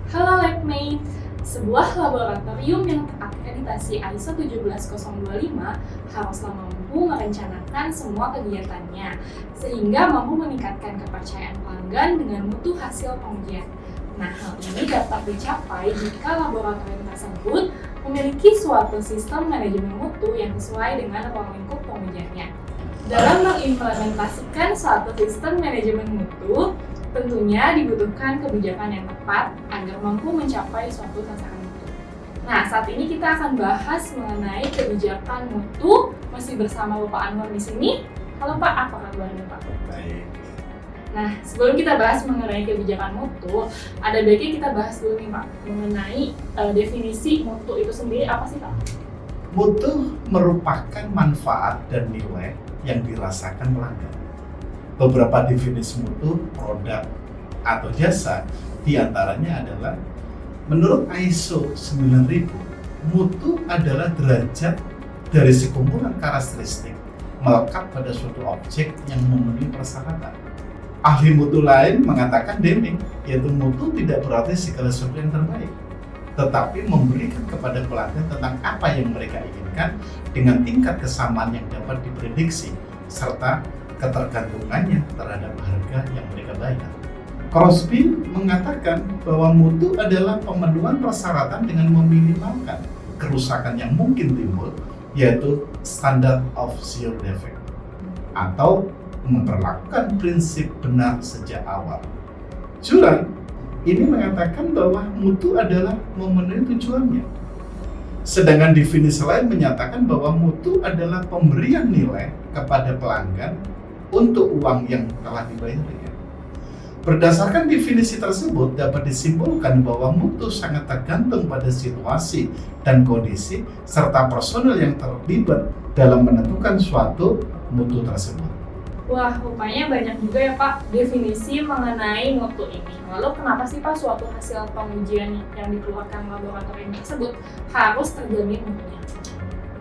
Halo Labmate, sebuah laboratorium yang terakreditasi ISO 17025 haruslah mampu merencanakan semua kegiatannya sehingga mampu meningkatkan kepercayaan pelanggan dengan mutu hasil pengujian. Nah, hal ini dapat dicapai jika laboratorium tersebut memiliki suatu sistem manajemen mutu yang sesuai dengan ruang lingkup pengujiannya. Dalam mengimplementasikan suatu sistem manajemen mutu, tentunya dibutuhkan kebijakan yang tepat agar mampu mencapai suatu sasaran mutu. Nah, saat ini kita akan bahas mengenai kebijakan mutu masih bersama Bapak Anwar di sini. Halo Pak, apa kabarnya Pak? Baik. Nah, sebelum kita bahas mengenai kebijakan mutu, ada baiknya kita bahas dulu nih Pak mengenai definisi mutu itu sendiri apa sih Pak? Mutu merupakan manfaat dan nilai yang dirasakan pelanggan. Beberapa definisi mutu produk atau jasa diantaranya adalah menurut ISO 9000, mutu adalah derajat dari sekumpulan karakteristik melekat pada suatu objek yang memenuhi persyaratan. Ahli mutu lain mengatakan Deming, yaitu mutu tidak berarti segala sesuatu yang terbaik, tetapi memberikan kepada pelanggan tentang apa yang mereka inginkan dengan tingkat kesamaan yang dapat diprediksi serta ketergantungannya terhadap harga yang mereka bayar. Crosby mengatakan bahwa mutu adalah pemenuhan persyaratan dengan meminimalkan kerusakan yang mungkin timbul, yaitu standard of zero defect, atau memperlakukan prinsip benar sejak awal. Jurang ini mengatakan bahwa mutu adalah memenuhi tujuannya. Sedangkan definisi lain menyatakan bahwa mutu adalah pemberian nilai kepada pelanggan untuk uang yang telah dibayarnya. Berdasarkan definisi tersebut dapat disimpulkan bahwa mutu sangat tergantung pada situasi dan kondisi serta personel yang terlibat dalam menentukan suatu mutu tersebut. Wah, rupanya banyak juga ya Pak definisi mengenai mutu ini. Lalu kenapa sih Pak suatu hasil pengujian yang dikeluarkan laboratorium tersebut harus terjamin mutunya?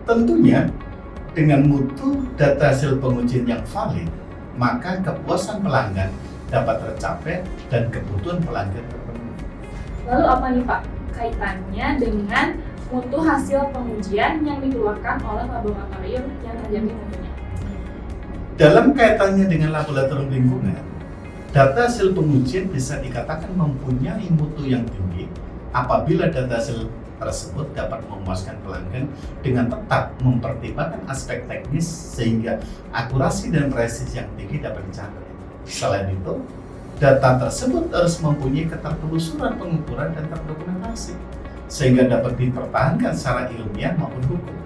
Tentunya, dengan mutu data hasil pengujian yang valid, maka kepuasan pelanggan dapat tercapai dan kebutuhan pelanggan terpenuhi. Lalu apa nih Pak kaitannya dengan mutu hasil pengujian yang dikeluarkan oleh laboratorium yang terjamin mutunya? Dalam kaitannya dengan laboratorium lingkungan, data hasil pengujian bisa dikatakan mempunyai mutu yang tinggi apabila data hasil tersebut dapat memuaskan pelanggan dengan tetap mempertimbangkan aspek teknis sehingga akurasi dan presisi yang tinggi dapat dicapai. Selain itu, data tersebut harus mempunyai ketertelusuran pengukuran dan terdokumentasi sehingga dapat dipertahankan secara ilmiah maupun hukum.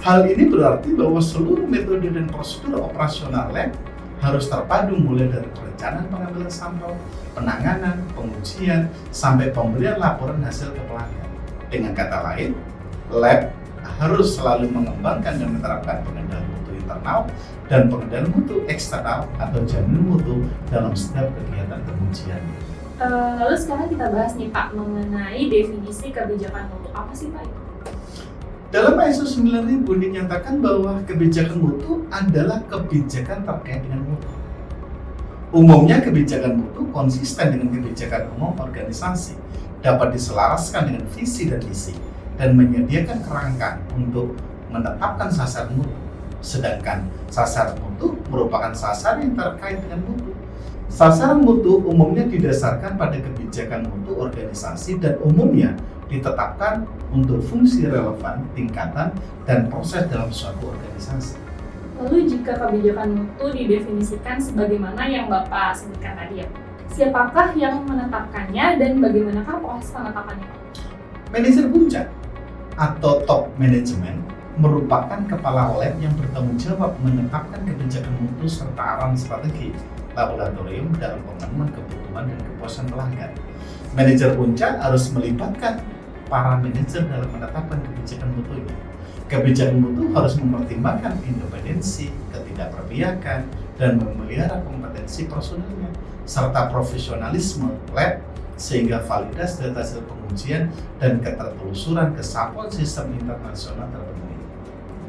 Hal ini berarti bahwa seluruh metode dan prosedur operasional lab harus terpadu mulai dari perencanaan pengambilan sampel, penanganan, pengujian, sampai pemberian laporan hasil ke pelanggan. Dengan kata lain, lab harus selalu mengembangkan dan menerapkan pengendalian mutu internal dan pengendalian mutu eksternal atau jaminan mutu dalam setiap kegiatan pengujian. Lalu sekarang kita bahas nih Pak mengenai definisi kebijakan mutu. Apa sih Pak itu? Dalam ISO 9000 dinyatakan bahwa kebijakan mutu adalah kebijakan terkait dengan mutu. Umumnya kebijakan mutu konsisten dengan kebijakan umum organisasi, dapat diselaraskan dengan visi dan misi, dan menyediakan kerangka untuk menetapkan sasaran mutu. Sedangkan sasaran mutu merupakan sasaran yang terkait dengan mutu. Sasaran mutu umumnya didasarkan pada kebijakan mutu organisasi dan umumnya ditetapkan untuk fungsi relevan, tingkatan, dan proses dalam suatu organisasi. Lalu jika kebijakan mutu didefinisikan sebagaimana yang Bapak sebutkan tadi ya, siapakah yang menetapkannya dan bagaimanakah proses penetapannya? Manajer puncak atau top management merupakan kepala lab yang bertanggung jawab menetapkan kebijakan mutu serta arahan strategi laboratorium dalam pemenuhan kebutuhan dan kepuasan pelanggan. Manajer puncak harus melibatkan para manajer dalam menetapkan kebijakan mutu ini. Kebijakan mutu harus mempertimbangkan independensi, ketidakberpihakan, dan memelihara kompetensi personelnya serta profesionalisme lab sehingga validas data hasil pengujian dan ketertelusuran kesatuan sistem internasional terpenuhi.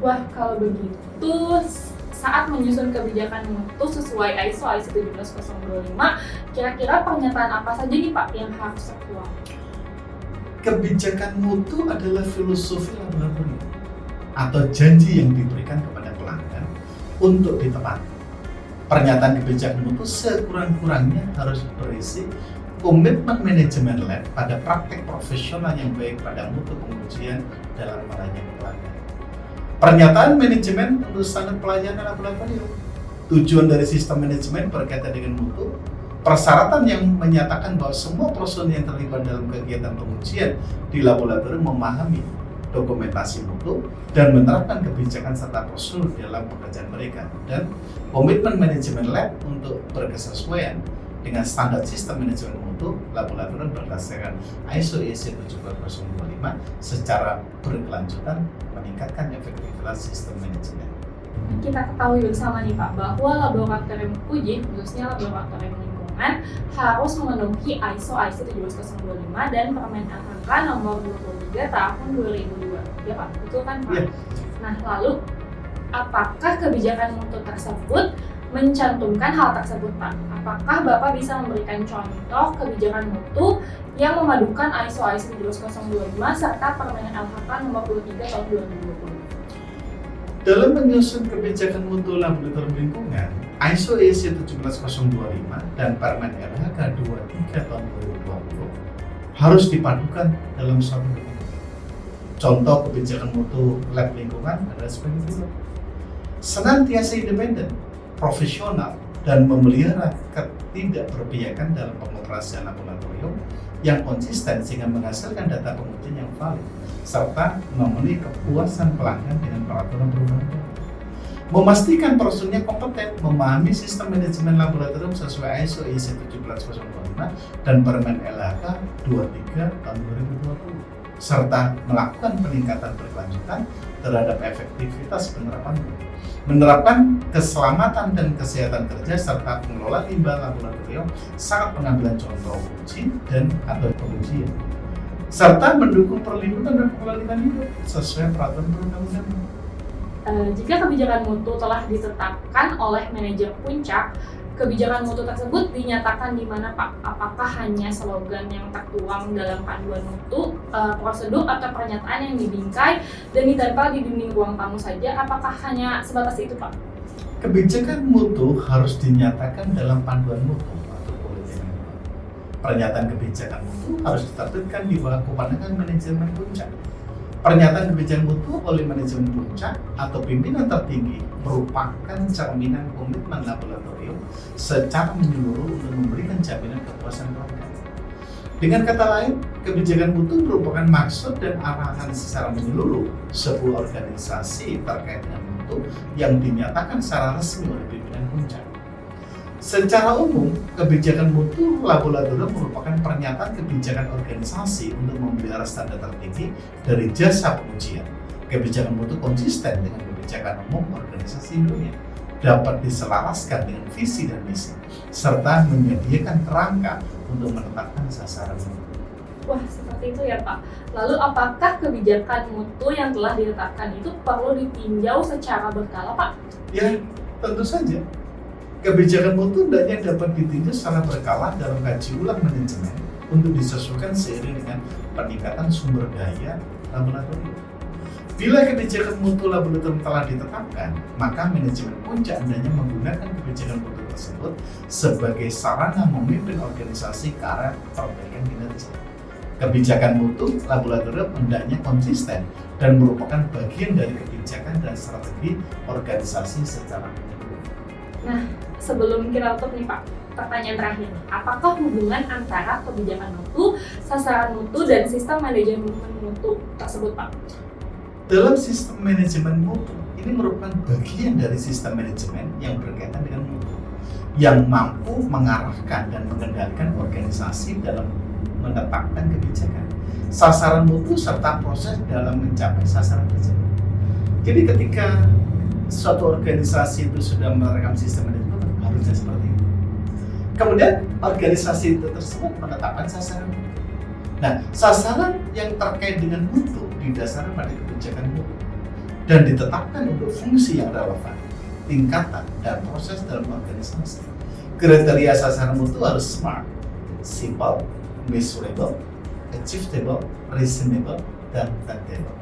Wah, kalau begitu saat menyusun kebijakan mutu sesuai ISO 17025, kira-kira pernyataan apa saja nih Pak yang harus tertuang? Kebijakan mutu adalah filosofi laboratorium atau janji yang diberikan kepada pelanggan untuk ditepati. Pernyataan kebijakan mutu sekurang-kurangnya harus berisi komitmen manajemen lab pada praktek profesional yang baik pada mutu pengujian dalam melayani pelanggan. Pernyataan manajemen untuk standar pelayanan laboratorium. Tujuan dari sistem manajemen berkaitan dengan mutu, persyaratan yang menyatakan bahwa semua personil yang terlibat dalam kegiatan pengujian di laboratorium memahami dokumentasi mutu dan menerapkan kebijakan serta prosedur dalam pekerjaan mereka, dan komitmen manajemen lab untuk berkesesuaian dengan standar sistem manajemen mutu laboratorium berdasarkan ISO IEC 17025 secara berkelanjutan meningkatkan efektivitas sistem manajemen. Kita ketahui bersama nih Pak, bahwa laboratorium uji, khususnya laboratorium lingkungan, harus memenuhi ISO 17025 dan Permen LHK nomor 23 tahun 2002. Ya Pak, betul kan Pak? Ya. Nah lalu, apakah kebijakan mutu tersebut mencantumkan hal tersebut Pak? Apakah Bapak bisa memberikan contoh kebijakan mutu yang memadukan ISO 17025 serta Permen LHK nomor 23 tahun 2020? Dalam menyusun kebijakan mutu laboratorium lingkungan, ISO IEC 17025 dan Permen LHK 23 tahun 2020 harus dipadukan dalam suatu dokumen. Contoh kebijakan mutu lab lingkungan adalah sebagai berikut. Senantiasa independen, profesional, dan memelihara ketidakberpihakan dalam pengoperasian laboratorium yang konsisten sehingga menghasilkan data pengujian yang valid, serta memenuhi kepuasan pelanggan dengan peraturan perundang-undangan. Memastikan personilnya kompeten memahami sistem manajemen laboratorium sesuai ISO IEC 17025 dan Permen LHK 23 tahun 2020, serta melakukan peningkatan berkelanjutan terhadap efektivitas penerapan, menerapkan keselamatan dan kesehatan kerja serta pengelolaan limbah laboratorium saat pengambilan contoh uji dan atau pengujian, serta mendukung perlindungan dan pengelolaan hidup sesuai peraturan perundang-undangan. Jika kebijakan mutu telah ditetapkan oleh manajer puncak, kebijakan mutu tersebut dinyatakan di mana Pak? Apakah hanya slogan yang tertuang dalam panduan mutu, prosedur atau pernyataan yang dibingkai dan ditempel di dinding ruang tamu saja? Apakah hanya sebatas itu Pak? Kebijakan mutu harus dinyatakan dalam panduan mutu atau policy manual. Pernyataan kebijakan mutu harus diterbitkan di bawah kewenangan manajemen puncak. Pernyataan kebijakan mutu oleh manajemen puncak atau pimpinan tertinggi merupakan cerminan komitmen laboratorium secara menyeluruh untuk memberikan jaminan kepuasan pelanggan. Dengan kata lain, kebijakan mutu merupakan maksud dan arahan secara menyeluruh sebuah organisasi terkait dengan mutu yang dinyatakan secara resmi oleh pimpinan puncak. Secara umum, kebijakan mutu laboratorium merupakan pernyataan kebijakan organisasi untuk memelihara standar tertinggi dari jasa pengujian. Kebijakan mutu konsisten dengan kebijakan umum organisasi dunia, dapat diselaraskan dengan visi dan misi, serta menyediakan kerangka untuk menetapkan sasaran mutu. Wah, seperti itu ya Pak. Lalu apakah kebijakan mutu yang telah ditetapkan itu perlu ditinjau secara berkala Pak? Ya, tentu saja. Kebijakan mutu hendaknya dapat ditinjau secara berkala dalam kaji ulang manajemen untuk disesuaikan seiring dengan peningkatan sumber daya laboratorium. Bila kebijakan mutu laboratorium telah ditetapkan, maka manajemen puncak hendaknya menggunakan kebijakan mutu tersebut sebagai sarana memimpin organisasi ke arah perbaikan kinerja. Kebijakan mutu laboratorium hendaknya konsisten dan merupakan bagian dari kebijakan dan strategi organisasi secara menyeluruh. Nah, sebelum kita tutup nih Pak, pertanyaan terakhir, apakah hubungan antara kebijakan mutu, sasaran mutu, dan sistem manajemen mutu tersebut Pak? Dalam sistem manajemen mutu, ini merupakan bagian dari sistem manajemen yang berkaitan dengan mutu, yang mampu mengarahkan dan mengendalikan organisasi dalam menetapkan kebijakan, sasaran mutu, serta proses dalam mencapai sasaran tersebut. Jadi ketika suatu organisasi itu sudah menerapkan sistem manajemen, harusnya seperti itu. Kemudian organisasi itu tersebut menetapkan sasaran mutu. Nah, sasaran yang terkait dengan mutu didasarkan pada kebijakan mutu dan ditetapkan untuk fungsi yang relevan, tingkatan, dan proses dalam organisasi. Kriteria sasaran mutu harus smart, simple, measurable, achievable, reasonable, dan adaptable.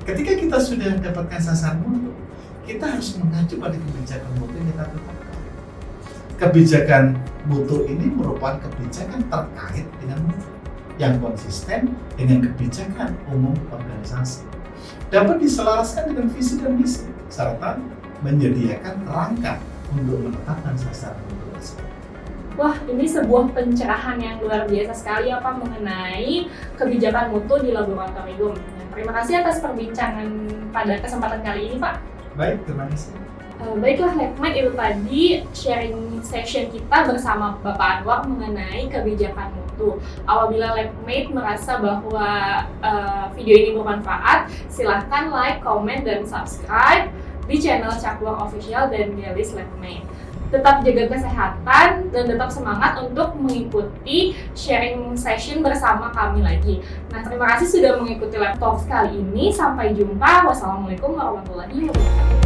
Ketika kita sudah mendapatkan sasaran mutu, kita harus mengacu pada kebijakan mutu yang kita tetapkan. Kebijakan mutu ini merupakan kebijakan terkait dengan mutu yang konsisten dengan kebijakan umum organisasi, dapat diselaraskan dengan visi dan misi, serta menyediakan kerangka untuk menetapkan sasaran mutu tersebut. Wah, ini sebuah pencerahan yang luar biasa sekali ya Pak mengenai kebijakan mutu di laboratorium. Nah, terima kasih atas perbincangan pada kesempatan kali ini Pak. Baik, terima kasih. Baiklah LabMate, itu tadi sharing session kita bersama Bapak Anwar mengenai kebijakan mutu. Apabila LabMate merasa bahwa video ini bermanfaat, silahkan like, comment, dan subscribe di channel Cakluang Official dan Galis LabMate. Tetap jaga kesehatan dan tetap semangat untuk mengikuti sharing session bersama kami lagi. Nah, terima kasih sudah mengikuti Lab Talks kali ini. Sampai jumpa. Wassalamualaikum warahmatullahi wabarakatuh.